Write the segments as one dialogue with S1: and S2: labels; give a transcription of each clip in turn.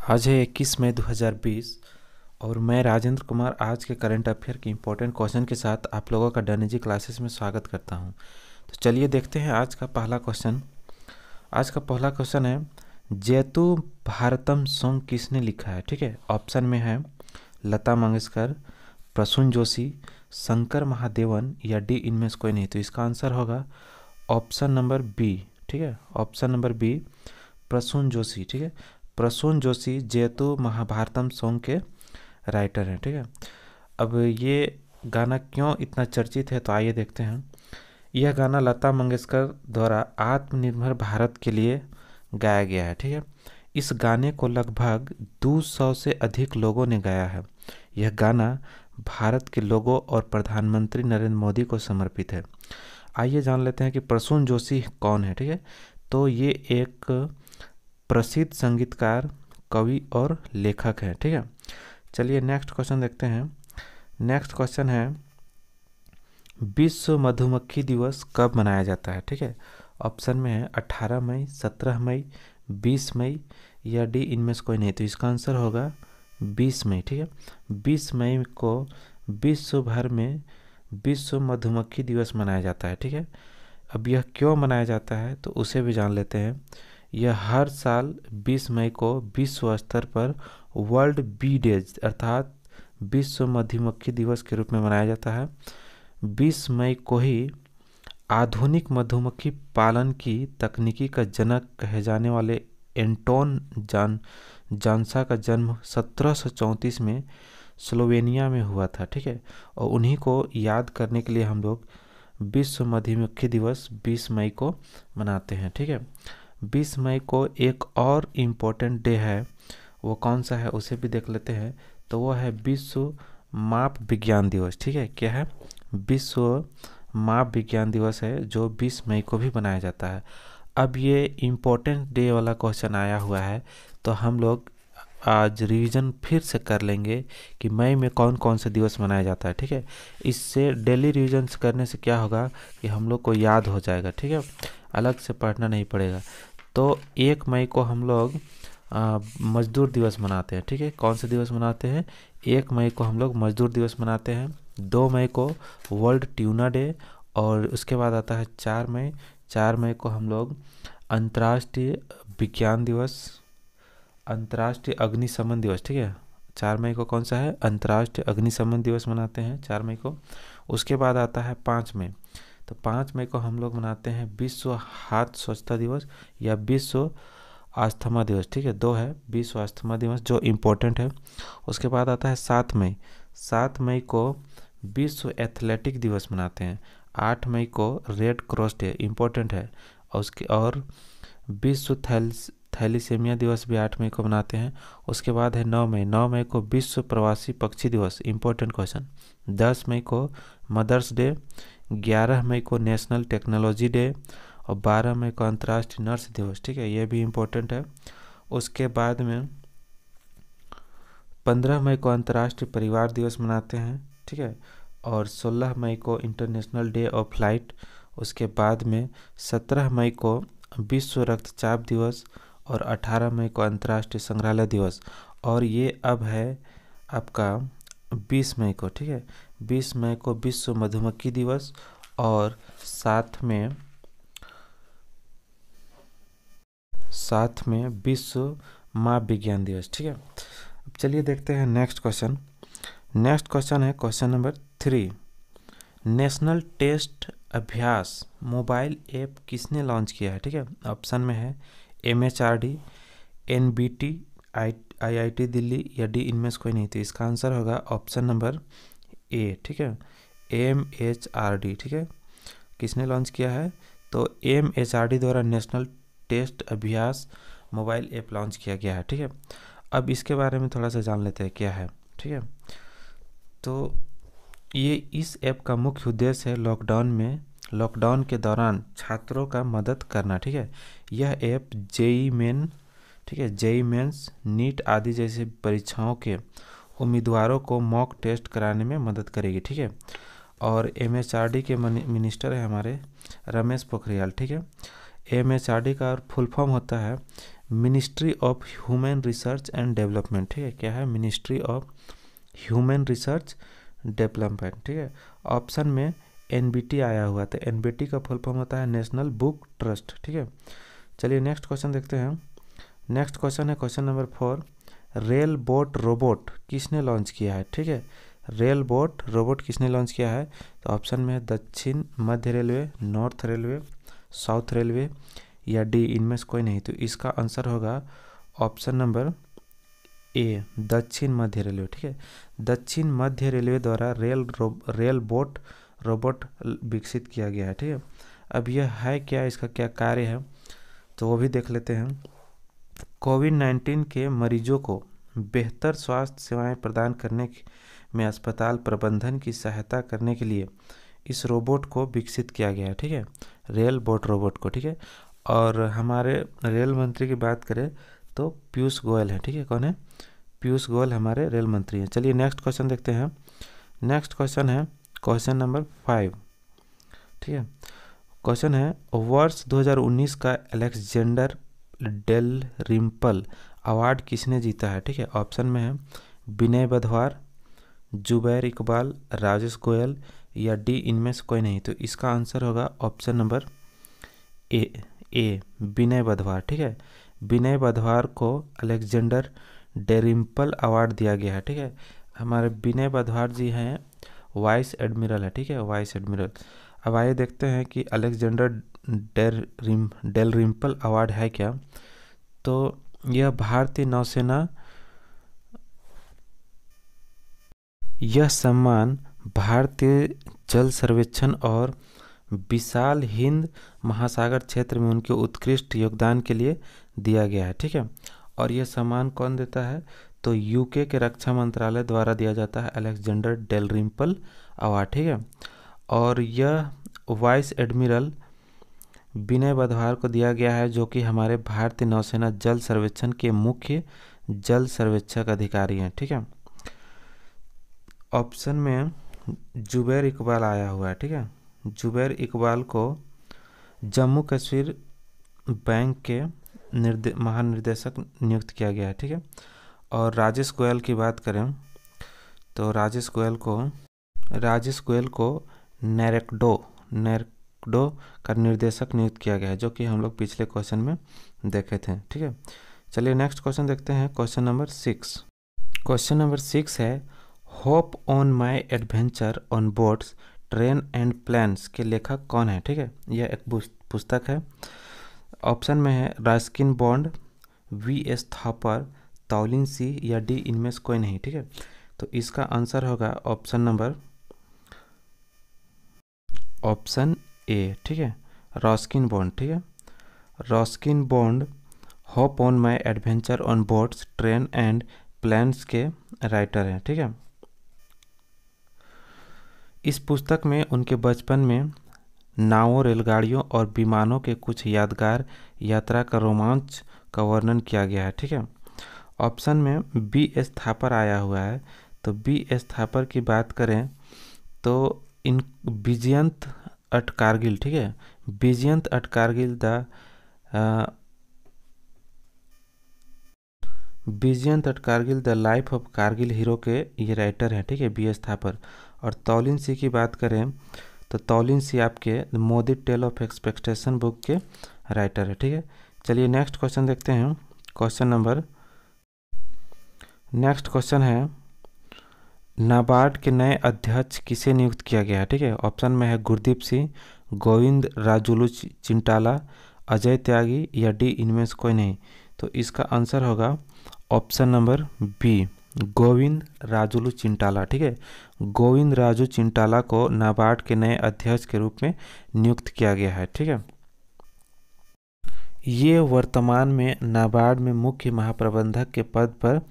S1: आज है 21 मई 2020 और मैं राजेंद्र कुमार आज के करंट अफेयर के इम्पोर्टेंट क्वेश्चन के साथ आप लोगों का डनजी क्लासेस में स्वागत करता हूं। तो चलिए देखते हैं आज का पहला क्वेश्चन। आज का पहला क्वेश्चन है, जयतु भारतम सॉन्ग किसने लिखा है? ठीक है, ऑप्शन में है लता मंगेशकर, प्रसून जोशी, शंकर महादेवन या डी इनमें से कोई नहीं। तो इसका आंसर होगा ऑप्शन नंबर बी। ठीक है, option number b Prasoon Joshi. ठीक है, प्रसून जोशी जयतु महाभारतम सॉन्ग के राइटर हैं। ठीक है, अब ये गाना क्यों इतना चर्चित है तो आइए देखते हैं। यह गाना लता मंगेशकर द्वारा आत्मनिर्भर भारत के लिए गाया गया है। ठीक है, इस गाने को लगभग 200 से अधिक लोगों ने गाया है। यह गाना भारत के लोगों और प्रधानमंत्री नरेंद्र मोदी को समर्पित है। आइए जान लेते हैं कि प्रसून जोशी कौन है। ठीक है, तो ये एक प्रसिद्ध संगीतकार, कवि और लेखक हैं। ठीक है, चलिए नेक्स्ट क्वेश्चन देखते हैं। नेक्स्ट क्वेश्चन है, विश्व मधुमक्खी दिवस कब मनाया जाता है? ठीक है, ऑप्शन में है 18 मई, 17 मई, 20 मई या डी इनमें से कोई नहीं। तो इसका आंसर होगा 20 मई। ठीक है, 20 मई को विश्व भर में विश्व मधुमक्खी दिवस मनाया जाता है। ठीक है, अब यह क्यों मनाया जाता है तो उसे भी जान लेते हैं। यह हर साल 20 मई को विश्व स्तर पर वर्ल्ड बी डेज अर्थात विश्व मधुमक्खी दिवस के रूप में मनाया जाता है। 20 मई को ही आधुनिक मधुमक्खी पालन की तकनीकी का जनक कहे जाने वाले एंटोन जानसा का जन्म 1734 में स्लोवेनिया में हुआ था। ठीक है, और उन्हीं को याद करने के लिए हम लोग विश्व मधुमक्खी दिवस 20 मई को मनाते हैं। ठीक है, 20 मई को एक और इम्पोर्टेंट डे है, वो कौन सा है उसे भी देख लेते हैं। तो वो है विश्व माप विज्ञान दिवस। ठीक है, क्या है? विश्व माप विज्ञान दिवस है जो 20 मई को भी मनाया जाता है। अब ये इम्पोर्टेंट डे वाला क्वेश्चन आया हुआ है तो हम लोग आज रिवीजन फिर से कर लेंगे कि मई में कौन कौन से दिवस मनाया जाता है। ठीक है, इससे डेली रिवीजन करने से क्या होगा कि हम लोग को याद हो जाएगा। ठीक है, अलग से पढ़ना नहीं पड़ेगा। तो 1 मई को हम लोग मजदूर दिवस मनाते हैं। ठीक है, कौन से दिवस मनाते हैं? 1 मई को हम लोग मजदूर दिवस मनाते हैं। 2 मई को वर्ल्ड ट्यूना डे और उसके बाद आता है 4 मई। 4 मई को हम लोग अंतर्राष्ट्रीय विज्ञान दिवस, अंतर्राष्ट्रीय अग्निशमन दिवस। ठीक है, 4 मई को कौन सा है? अंतर्राष्ट्रीय अग्निशमन दिवस मनाते हैं 4 मई को। उसके बाद आता है 5 मई। तो 5 मई को हम लोग मनाते हैं विश्व हाथ स्वच्छता दिवस या विश्व अस्थमा दिवस। ठीक है, 2 है विश्व अस्थमा दिवस जो इम्पोर्टेंट है। उसके बाद आता है 7 मई। 7 मई को विश्व एथलेटिक दिवस मनाते हैं। 8 मई को रेड क्रॉस डे इम्पोर्टेंट है। और उसके और विश्व थैलीसेमिया दिवस भी 8 मई को मनाते हैं। उसके बाद है 9 मई। 9 मई को विश्व प्रवासी पक्षी दिवस, इम्पोर्टेंट क्वेश्चन। 10 मई को मदर्स डे। 11 मई को नेशनल टेक्नोलॉजी डे और 12 मई को अंतर्राष्ट्रीय नर्स दिवस। ठीक है, ये भी इम्पोर्टेंट है। उसके बाद में 15 मई को अंतर्राष्ट्रीय परिवार दिवस मनाते हैं। ठीक है, और 16 मई को इंटरनेशनल डे ऑफ फ्लाइट। उसके बाद में 17 मई को विश्व रक्तचाप दिवस और 18 मई को अंतर्राष्ट्रीय संग्रहालय दिवस। और ये अब है आपका 20 मई को। ठीक है, 20 मई को विश्व मधुमक्खी दिवस और साथ में विश्व माप विज्ञान दिवस। ठीक है, अब चलिए देखते हैं नेक्स्ट क्वेश्चन। नेक्स्ट क्वेश्चन है क्वेश्चन नंबर 3। नेशनल टेस्ट अभ्यास मोबाइल ऐप किसने लॉन्च किया है? ठीक है, ऑप्शन में है MHRD, NBT, IIT दिल्ली या डी इनमें से कोई नहीं। तो इसका आंसर होगा ऑप्शन नंबर ए। ठीक है, MHRD। ठीक है, किसने लॉन्च किया है? तो MHRD द्वारा नेशनल टेस्ट अभ्यास मोबाइल ऐप लॉन्च किया गया है। ठीक है, अब इसके बारे में थोड़ा सा जान लेते हैं क्या है। ठीक है, तो ये इस ऐप का मुख्य उद्देश्य है लॉकडाउन के दौरान छात्रों का मदद करना। ठीक है, यह ऐप जेई मेन, ठीक है, जेई मेंस, नीट आदि जैसे परीक्षाओं के उम्मीदवारों को मॉक टेस्ट कराने में मदद करेगी। ठीक है, और MHRD के मिनिस्टर है हमारे रमेश पोखरियाल। ठीक है, MHRD का फुल फॉर्म होता है ministry of human research and development, ठीक है, क्या है, ministry of human research development, ठीक है। ऑप्शन में एनबीटी आया हुआ था, एनबीटी का फुल फॉर्म होता है नेशनल बुक ट्रस्ट, ठीक है। चलिए नेक्स्ट क्वेश्चन देखते हैं। नेक्स्ट क्वेश्चन है question number 4, rail bot robot किसने लॉन्च किया है, ठीक है। रेल बोट रोबोट किसने लॉन्च किया है, तो ऑप्शन में है दक्षिण मध्य railway, north railway, south railway या डी इनमें से कोई नहीं। तो इसका आंसर होगा ऑप्शन नंबर ए, दक्षिण मध्य रेलवे, ठीक है। दक्षिण मध्य रेलवे द्वारा रेल बोट रोबोट विकसित किया गया है, ठीक है। अब यह है क्या, इसका क्या कार्य है, तो वो भी देख लेते हैं। कोविड-19 के मरीजों को बेहतर स्वास्थ्य सेवाएं प्रदान करने में अस्पताल प्रबंधन की सहायता करने के लिए इस रोबोट को विकसित किया गया है, ठीक है, रेल बोट रोबोट को, ठीक है। और हमारे रेल मंत्री की बात करें तो पीयूष गोयल है, ठीक है, कौन है, पीयूष गोयल हमारे रेल मंत्री हैं। चलिए नेक्स्ट क्वेश्चन देखते हैं। नेक्स्ट क्वेश्चन है क्वेश्चन नंबर 5, ठीक है। क्वेश्चन है वर्ष 2019 का अलेक्जेंडर डेल रिम्पल अवार्ड किसने जीता है, ठीक है। ऑप्शन में है विनय बधवार, जुबैर इकबाल, राजेश गोयल या डी इनमें से कोई नहीं। तो इसका आंसर होगा ऑप्शन नंबर ए विनय बधवार, ठीक है। विनय बधवार को अलेक्जेंडर डेरिम्पल अवार्ड दिया गया है, ठीक है। हमारे विनय बधवार जी हैं वाइस एडमिरल है, ठीक है, वाइस एडमिरल। अब आइए देखते हैं कि अलेक्जेंडर डेल रिम्पल अवार्ड है क्या। तो यह भारतीय नौसेना, यह सम्मान भारतीय जल सर्वेक्षण और विशाल हिंद महासागर क्षेत्र में उनके उत्कृष्ट योगदान के लिए दिया गया है, ठीक है। और यह सम्मान कौन देता है, तो यूके के रक्षा मंत्रालय द्वारा दिया जाता है अलेक्जेंडर डेल रिम्पल अवार्ड, ठीक है। और यह वाइस एडमिरल विनय बधवार को दिया गया है, जो कि हमारे भारतीय नौसेना जल सर्वेक्षण के मुख्य जल सर्वेक्षक अधिकारी हैं, ठीक है। ऑप्शन में जुबैर इकबाल आया हुआ है, ठीक है। जुबैर इकबाल को जम्मू कश्मीर बैंक के महानिर्देशक नियुक्त किया गया है, ठीक है। और राजेश गोयल की बात करें तो राजेश गोयल को नैरेकडो का निर्देशक नियुक्त किया गया है, जो कि हम लोग पिछले क्वेश्चन में देखे थे, ठीक है। चलिए नेक्स्ट क्वेश्चन देखते हैं, क्वेश्चन नंबर 6। क्वेश्चन नंबर 6 है hope on my adventure on boats train and plans के लेखक कौन है, ठीक है। यह एक पुस्तक है। ऑप्शन में है रस्किन बॉन्ड, वी.एस. थापर, तौलिन सी या डी इनमें से कोई नहीं, ठीक है। तो इसका आंसर होगा ऑप्शन ए, ठीक है, रस्किन बॉन्ड, ठीक है। Ruskin bond hope on my adventure on boats train and plans के राइटर हैं, ठीक है। इस पुस्तक में उनके बचपन में नावों, रेलगाड़ियों और विमानों के कुछ यादगार यात्रा का रोमांच का वर्णन किया गया है, ठीक है। ऑप्शन में बी.एस. थापर आया हुआ है। तो बी.एस. थापर की बात करें तो इन विजयंत एट कारगिल, ठीक है, Vijyant at Kargil the life of Kargil hero के ये राइटर हैं, ठीक है, बी.एस. थापर। और तौलिन सी की बात करें तो तौलिन सी आपके Modi tale of expectation book के राइटर है, ठीक है। चलिए नेक्स्ट क्वेश्चन देखते हैं। नेक्स्ट क्वेश्चन है नाबार्ड के नए अध्यक्ष किसे नियुक्त किया गया है, ठीक है। ऑप्शन में है गुरदीप सिंह, गोविंद राजुलू चिंटाला, अजय त्यागी या डी इनमें से कोई नहीं। तो इसका आंसर होगा option number B, Govind Rajulu Chintala, ठीक है। गोविंद राजू चिंटाला को नाबार्ड के नए अध्यक्ष के रूप में नियुक्त किया गया है, ठीक है। ये वर्तमान में नाबार्ड में मुख्य महाप्रबंधक के पद पर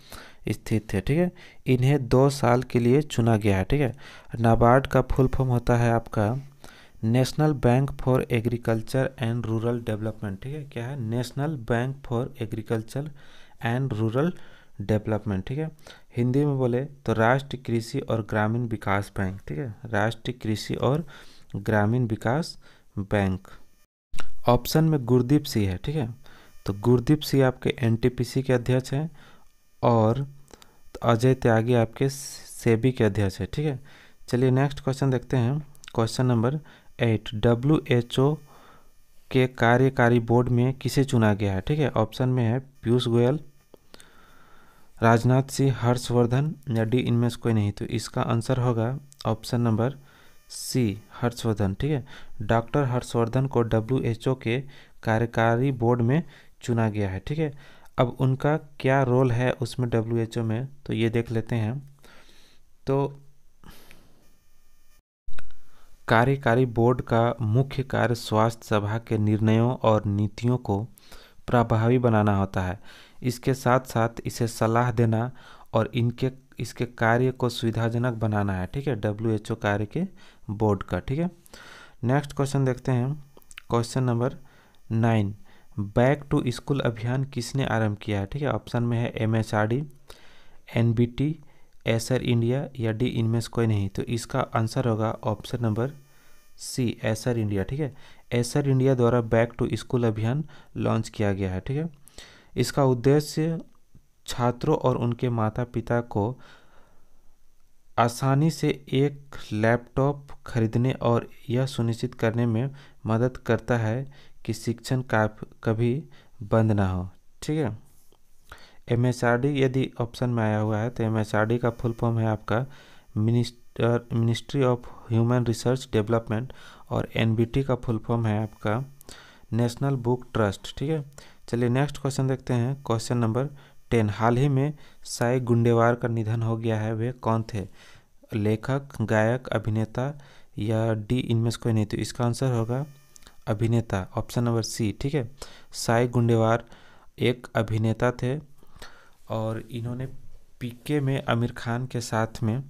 S1: स्थित है, ठीक है। इन्हें 2 साल के लिए चुना गया है, ठीक है। नाबार्ड का फुल फॉर्म होता है आपका national bank for agriculture and rural development, ठीक है। क्या है, national bank for agriculture and rural development, ठीक है। हिंदी में बोले तो राष्ट्रीय कृषि और ग्रामीण विकास बैंक, ठीक है, राष्ट्रीय कृषि और ग्रामीण विकास बैंक। ऑप्शन में गुरदीप सिंह है, ठीक है। तो गुरदीप सिंह आपके एनटीपीसी के अध्यक्ष हैं और अजय त्यागी आपके सेबी के अध्यक्ष है। ठीक है, चलिए नेक्स्ट क्वेश्चन देखते हैं। क्वेश्चन नंबर 8, WHO के कार्यकारी बोर्ड में किसे चुना गया है? ठीक है, ऑप्शन में है पीयूष गोयल, राजनाथ सिंह, हर्षवर्धन या डी इनमें से कोई नहीं। तो इसका आंसर होगा ऑप्शन नंबर सी, हर्षवर्धन। ठीक है, डॉक्टर हर्षवर्धन को WHO के कार्यकारी बोर्ड में चुना गया है। ठीक है, अब उनका क्या रोल है उसमें WHO में, तो ये देख लेते हैं। तो कार्यकारी बोर्ड का मुख्य कार्य स्वास्थ्य सभा के निर्णयों और नीतियों को प्रभावी बनाना होता है। इसके साथ साथ इसे सलाह देना और इसके कार्य को सुविधाजनक बनाना है। ठीक है, WHO कार्य के बोर्ड का। ठीक है, नेक्स्ट क्वेश्चन देखते हैं। Question number 9, back to school अभियान किसने आरंभ किया है? ठीक है, ऑप्शन में है MHRD, NBT, एसर इंडिया या डी इनमें से कोई नहीं। तो इसका आंसर होगा option number C, Acer India. ठीक है, एसर इंडिया द्वारा बैक टू स्कूल अभियान लॉन्च किया गया है। ठीक है, इसका उद्देश्य छात्रों और उनके माता पिता को आसानी से एक लैपटॉप खरीदने और यह सुनिश्चित करने में मदद करता है कि शिक्षण कभी बंद ना हो। ठीक है, MHRD यदि ऑप्शन में आया हुआ है तो MHRD का फुल फॉर्म है आपका ministry of human research development और NBT का फुल फॉर्म है आपका नेशनल बुक ट्रस्ट। ठीक है, चलिए नेक्स्ट क्वेश्चन देखते हैं। क्वेश्चन नंबर 10, हाल ही में साई गुंडेवार का निधन हो गया है, वे कौन थे? लेखक, गायक, अभिनेता या डी इनमें से कोई नहीं। तो इसका आंसर होगा अभिनेता, ऑप्शन नंबर सी। ठीक है, साई गुंडेवार एक अभिनेता थे और इन्होंने PK में आमिर खान के साथ में